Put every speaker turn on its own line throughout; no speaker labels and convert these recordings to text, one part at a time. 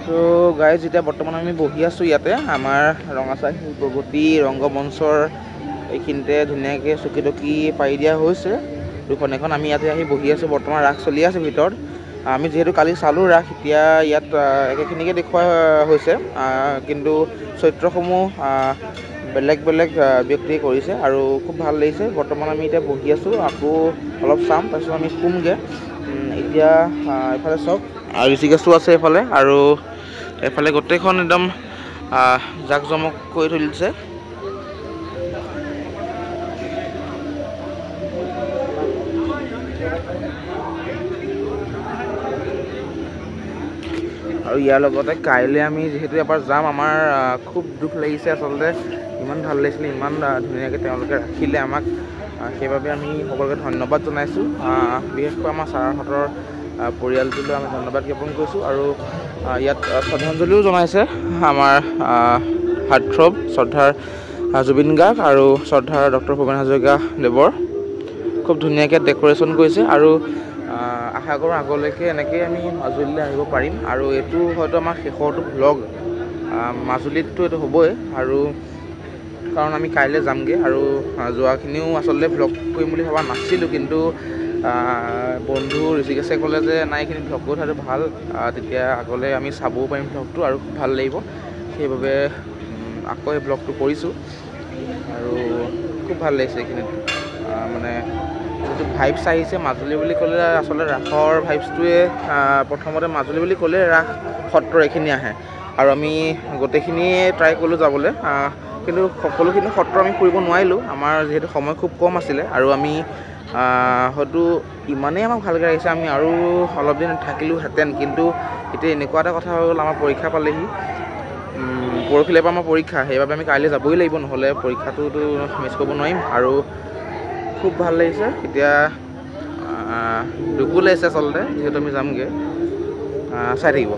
তো গাইজ এতিয়া বৰ্তমান আমি বহি আছোঁ ইয়াতে আমাৰ ৰঙাচাই শিল্পগতি ৰংগমঞ্চৰ এইখিনিতে ধুনীয়াকৈ চকী টকী পাৰি দিয়া হৈছে দুখন এখন। আমি ইয়াতে আহি বহি আছোঁ, বৰ্তমান ৰাস চলি আছে ভিতৰত। আমি যিহেতু কালি চালোঁ ৰাস, এতিয়া ইয়াত একেখিনিকে দেখুওৱা হৈছে, কিন্তু চৰিত্ৰসমূহ বেলেগ বেলেগ ব্যক্তিয়ে কৰিছে আৰু খুব ভাল লাগিছে। বৰ্তমান আমি এতিয়া বহি আছোঁ, আকৌ অলপ চাম, তাৰপিছত আমি শুমগৈ। এতিয়া এইফালে চাওক ঋষিকেশো আছে এইফালে, আৰু এইফালে গোটেইখন একদম জাক জমক কৰি তুলিছে। আৰু ইয়াৰ লগতে কাইলৈ আমি যিহেতু এবাৰ যাম, আমাৰ খুব দুখ লাগিছে আচলতে। ইমান ভাল লাগিছিলে, ইমান ধুনীয়াকৈ তেওঁলোকে ৰাখিলে আমাক, সেইবাবে আমি সকলোকে ধন্যবাদ জনাইছোঁ। বিশেষকৈ আমাৰ ছাৰহঁতৰ পৰিয়ালটোলৈ আমি ধন্যবাদ জ্ঞাপন কৰিছোঁ। আৰু ইয়াত শ্ৰদ্ধাঞ্জলিও জনাইছে আমাৰ হাৰ্টথ্ৰব শ্ৰদ্ধাৰ জুবিন গাৰ্গ আৰু শ্ৰদ্ধাৰ ডক্টৰ ভূপেন হাজৰিকা দেৱৰ। খুব ধুনীয়াকৈ ডেক'ৰেশ্যন কৰিছে, আৰু আশা কৰোঁ আগলৈকে এনেকৈ আমি মাজুলীলৈ আহিব পাৰিম। আৰু এইটো হয়তো আমাৰ শেষৰটো ভ্লগ মাজুলীততো এইটো হ'বই, আৰু কাৰণ আমি কাইলৈ যামগৈ। আৰু যোৱাখিনিও আচলতে ভ্লগ কৰিম বুলি ভবা নাছিলোঁ, কিন্তু বন্ধু ঋষিকেশে ক'লে যে নাই এইখিনি ভ্লগ কৰি থোৱাটো ভাল, তেতিয়া আগলৈ আমি চাবও পাৰিম ভ্লগটো আৰু খুব ভাল লাগিব। সেইবাবে আকৌ এই ভ্লগটো কৰিছোঁ, আৰু খুব ভাল লাগিছে এইখিনিত। মানে যিটো ভাইবছ আহিছে মাজুলী বুলি ক'লে, আচলতে ৰাসৰ ভাইবছটোৱে প্ৰথমতে মাজুলী বুলি ক'লে ৰাস সত্ৰ এইখিনি আহে, আৰু আমি গোটেইখিনিয়ে ট্ৰাই কৰিলোঁ যাবলৈ, কিন্তু সকলোখিনি সত্ৰ আমি ফুৰিব নোৱাৰিলোঁ, আমাৰ যিহেতু সময় খুব কম আছিলে। আৰু আমি হয়তো ইমানেই আমাক ভালকৈ আহিছে, আমি আৰু অলপ দিন থাকিলোহেঁতেন, কিন্তু এতিয়া এনেকুৱা এটা কথা হৈ গ'ল, আমাৰ পৰীক্ষা পালেহি, পৰহিলৈ পৰা আমাৰ পৰীক্ষা, সেইবাবে আমি কাইলৈ যাবই লাগিব, নহ'লে পৰীক্ষাটোতো মিছ কৰিব নোৱাৰিম। আৰু খুব ভাল লাগিছে, এতিয়া দুখো লাগিছে আচলতে, যিহেতু আমি যামগৈ। চাই থাকিব।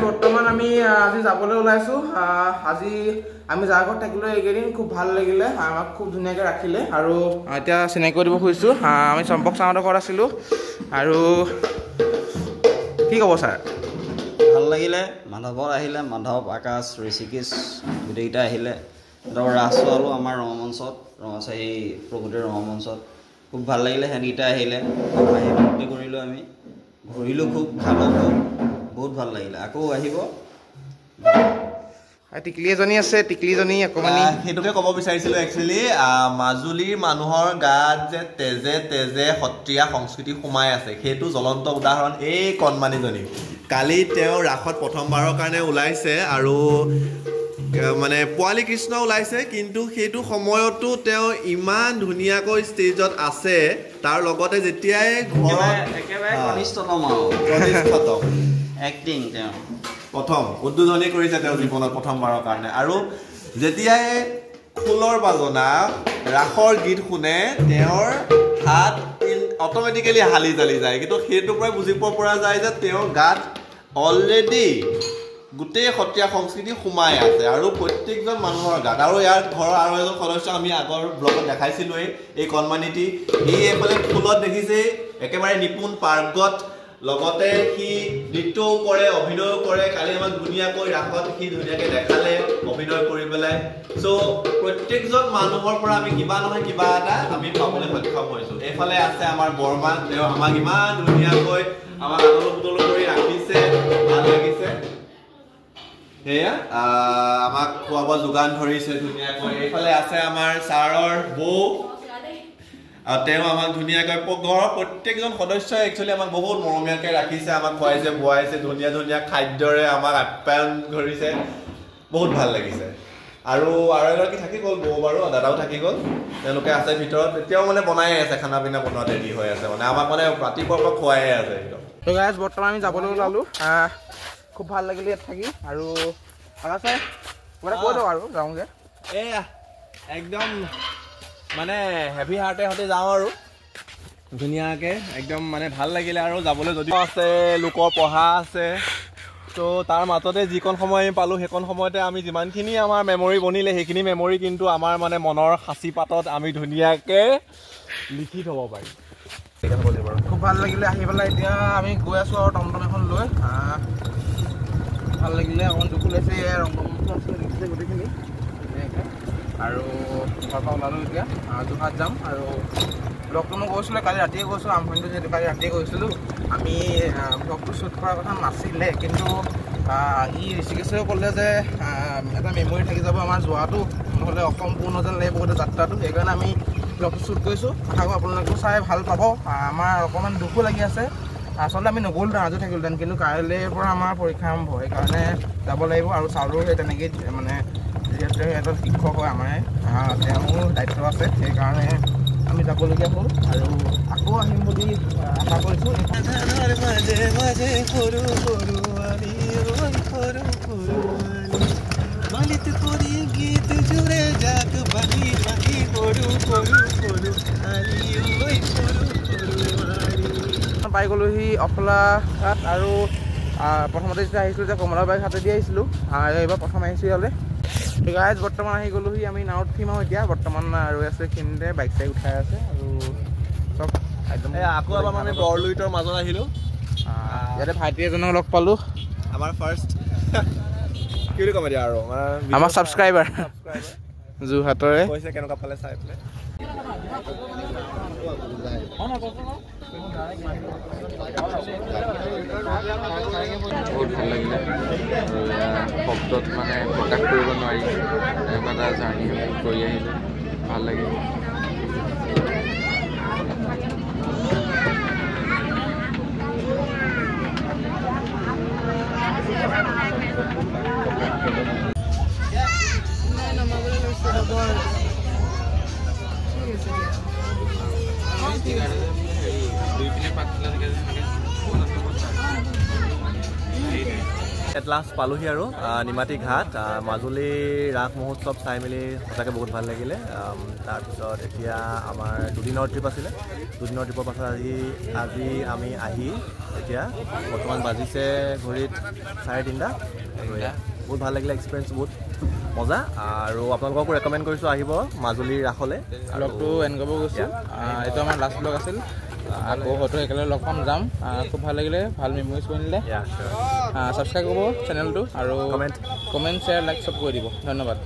বৰ্তমান আমি আজি যাবলৈ ওলাইছোঁ। আজি আমি যাৰ ঘৰত থাকিলোঁ এইকেইদিন খুব ভাল লাগিলে, আমাক খুব ধুনীয়াকৈ ৰাখিলে। আৰু এতিয়া চিনাকি কৰি দিব খুজিছোঁ, আমি চম্পক ছাৰহঁতৰ ঘৰত আছিলোঁ। আৰু কি ক'ব ছাৰ?
ভাল লাগিলে, মাধৱত আহিলে, মাধৱ আকাশ ঋষিকেশ গোটেইকেইটা আহিলে। ধৰক ৰাস চোৱালোঁ আমাৰ ৰঙমঞ্চত, ৰঙাচাহী প্ৰগতিৰ ৰঙমঞ্চত। খুব ভাল লাগিলে, সেনেকেইটা আহিলে, আহি ফূৰ্তি কৰিলোঁ, আমি ঘূৰিলোঁ খুব, খালোঁ খুব, বহুত ভাল লাগিলে। আকৌ আহিব,
টিকলি এজনী আছে, টিকলিজনী অকণমানি।
সেইটোকে ক'ব বিচাৰিছিলোঁ একচুৱেলি মাজুলীৰ মানুহৰ গাত যে তেজে তেজে সত্ৰীয়া সংস্কৃতি সোমাই আছে, সেইটো জ্বলন্ত উদাহৰণ এই কণমানিজনী। কালি তেওঁ ৰাসত প্ৰথমবাৰৰ কাৰণে ওলাইছে আৰু মানে পোৱালী কৃষ্ণ ওলাইছে, কিন্তু সেইটো সময়তো তেওঁ ইমান ধুনীয়াকৈ ষ্টেজত আছে। তাৰ লগতে যেতিয়াই প্ৰথম উদ্বোধনী কৰিছে তেওঁ জীৱনত প্ৰথমবাৰৰ কাৰণে, আৰু যেতিয়াই খোলৰ বাজনা ৰাসৰ গীত শুনে তেওঁৰ হাত অট'মেটিকেলি হালি জালি যায়। কিন্তু সেইটোৰ পৰাই বুজিব পৰা যায় যে তেওঁৰ গাত অলৰেডি গোটেই সত্ৰীয়া সংস্কৃতি সোমাই আছে আৰু প্ৰত্যেকজন মানুহৰ গাত। আৰু ইয়াৰ ঘৰৰ আৰু এজন সদস্য আমি আগৰ ব্লগত দেখাইছিলোঁৱেই, এই কণমানিটি। সি এইফালে ফুলত দেখিছেই একেবাৰে নিপুণ পাৰ্গত, লগতে সি নৃত্যও কৰে, অভিনয়ো কৰে। কালি আমাক ধুনীয়াকৈ ৰাসত সি ধুনীয়াকৈ দেখালে অভিনয় কৰি পেলাই। চ' প্ৰত্যেকজন মানুহৰ পৰা আমি কিবা নহয় কিবা এটা আমি পাবলৈ সক্ষম হৈছোঁ। এইফালে আছে আমাৰ বৰমা, তেওঁ আমাক ইমান ধুনীয়াকৈ আমাক আদল বদল কৰি ৰাখিছে, ভাল লাগিছে। সেয়া আমাক খোৱা বোৱা যোগান ধৰিছে ধুনীয়াকৈ। এইফালে আছে আমাৰ ছাৰৰ বৌ, আৰু তেওঁ আমাক ধুনীয়াকৈ ঘৰৰ প্ৰত্যেকজন সদস্যই একচুৱেলি আমাক বহুত মৰমীয়াকৈ ৰাখিছে, আমাক খুৱাইছে বোৱাইছে, ধুনীয়া ধুনীয়া খাদ্যৰে আমাক আপ্যায়ন কৰিছে, বহুত ভাল লাগিছে। আৰু এগৰাকী থাকি গ'ল বৌ, বাৰু দাদাও থাকি গ'ল, তেওঁলোকে আছে ভিতৰত, এতিয়াও মানে বনাই আছে, খানা পিনা বনোৱাত ৰেডি হৈ আছে, মানে আমাক মানে ৰাতিপুৱাৰ পৰা খুৱাই আছে একদম।
তো গাইজ বৰ্তমান আমি যাবলৈ ওলালোঁ, খুব ভাল লাগিলে ইয়াত থাকি। আৰু আছে কিবা কৈ দিওঁ আৰু যাওঁগৈ।
এয়া একদম মানে হেভি হাৰ্টে যাওঁ আৰু ধুনীয়াকৈ একদম মানে ভাল লাগিলে। আৰু যাবলৈ যদিও আছে, লোকৰ পঢ়া আছে, তো তাৰ মাজতে যিকণ সময় আমি পালোঁ সেইকণ সময়তে আমি যিমানখিনি আমাৰ মেমৰি বনিলে সেইখিনি মেমৰি কিন্তু আমাৰ মানে মনৰ সাঁচি পাতত আমি ধুনীয়াকৈ লিখি থ'ব পাৰিম।
খুব ভাল লাগিলে আহি পেলাই। এতিয়া আমি গৈ আছোঁ আৰু টমটম এখন লৈ। ভাল লাগিলে, অকণমান দুখ ওলাইছে, ৰংগমঞ্চ আছিলে দেখিছে গোটেইখিনি ধুনীয়াকৈ। আৰু ঘৰৰ পৰা ওলালোঁ এতিয়া, যোৰহাট যাম। আৰু ব্লগটো মই গৈছিলোঁ কালি ৰাতিয়ে গৈছোঁ, আৰম্ভণিটো যিহেতু কালি ৰাতিয়ে গৈছিলোঁ। আমি ব্লগটো শ্বুট কৰাৰ কথা নাছিলে, কিন্তু ই ঋষিকেশেও ক'লে যে এটা মেমৰি থাকি যাব আমাৰ যোৱাটো, নহ'লে অসম্পূৰ্ণ যেন লাগিব গোটেই যাত্ৰাটো। সেইকাৰণে আমি ব্লগটো শ্বুট কৰিছোঁ। আশা কৰোঁ আপোনালোকেও চাই ভাল পাব। আমাৰ অকণমান দুখো লাগি আছে, আচলতে আমি নগ'লোহেঁতেন, আজি থাকিলোহেঁতেন, কিন্তু কাইলৈৰ পৰা আমাৰ পৰীক্ষা আৰম্ভ, সেইকাৰণে যাব লাগিব। আৰু ছাৰো সেই তেনেকেই মানে যিহেতু এজন শিক্ষক হয় আমাৰ, তেওঁৰ দায়িত্ব আছে, সেইকাৰণে আমি যাবলগীয়া হ'ল। আৰু আকৌ আহিম বুলি আশা কৰিছোঁ। পাই গ'লোহি অফলা ঘাট। আৰু প্ৰথমতে যেতিয়া আহিছিলোঁ যে কমলাবাৰী ঘাটেদি আহিছিলোঁ, এইবাৰ প্ৰথম আহিছোঁ ইয়ালৈ। গাইজ বৰ্তমান আহি গ'লোহি, আমি নাৱত উঠিম আৰু এতিয়া বৰ্তমান ৰৈ আছোঁ এইখিনিতে, বাইক চাইক উঠাই আছে। আৰু চব একদম
আকৌ এবাৰ আমি বৰলুইতৰ মাজত আহিলোঁ।
ইয়াতে ভাইটি এজনক লগ পালোঁ,
আমাৰ ফাৰ্ষ্ট কি বুলি ক'ম এতিয়া আৰু
আমাৰ ছাবস্ক্ৰাইবাৰ যোৰহাটৰে।
কৈছে কেনেকুৱা পালে চাই পেলাই।
বহুত ভাল লাগিলে, শব্দত মানে প্ৰকাশ কৰিব নোৱাৰি এনেকুৱা এটা জাৰ্ণি কৰি আহিলোঁ, ভাল লাগিল।
এট লাষ্ট পালোহি আৰু নিমাতী ঘাট। মাজুলীৰ ৰাস মহোৎসৱ চাই মেলি সঁচাকৈ বহুত ভাল লাগিলে। তাৰপিছত এতিয়া আমাৰ দুদিনৰ ট্ৰিপ আছিলে, দুদিনৰ ট্ৰিপৰ পাছত আজি আমি আহি এতিয়া বৰ্তমান বাজিছে ঘড়ীত 3:30। বহুত ভাল লাগিলে, এক্সপিৰিয়েঞ্চ বহুত মজা। আৰু আপোনালোককো ৰেকমেণ্ড কৰিছোঁ আহিব মাজুলীৰ ৰাসলৈ।
ব্লগটো এণ্ড কৰিব গৈছোঁ, এইটো আমাৰ লাষ্ট ব্লগ আছিল। আকৌ হয়তো একেলগে লগ পাম, যাম। খুব ভাল লাগিলে, ভাল মেমৰিজ বনিলে। ছাবস্ক্ৰাইব কৰিব চেনেলটো, আৰু কমেণ্ট শ্বেয়াৰ লাইক চব কৰি দিব। ধন্যবাদ।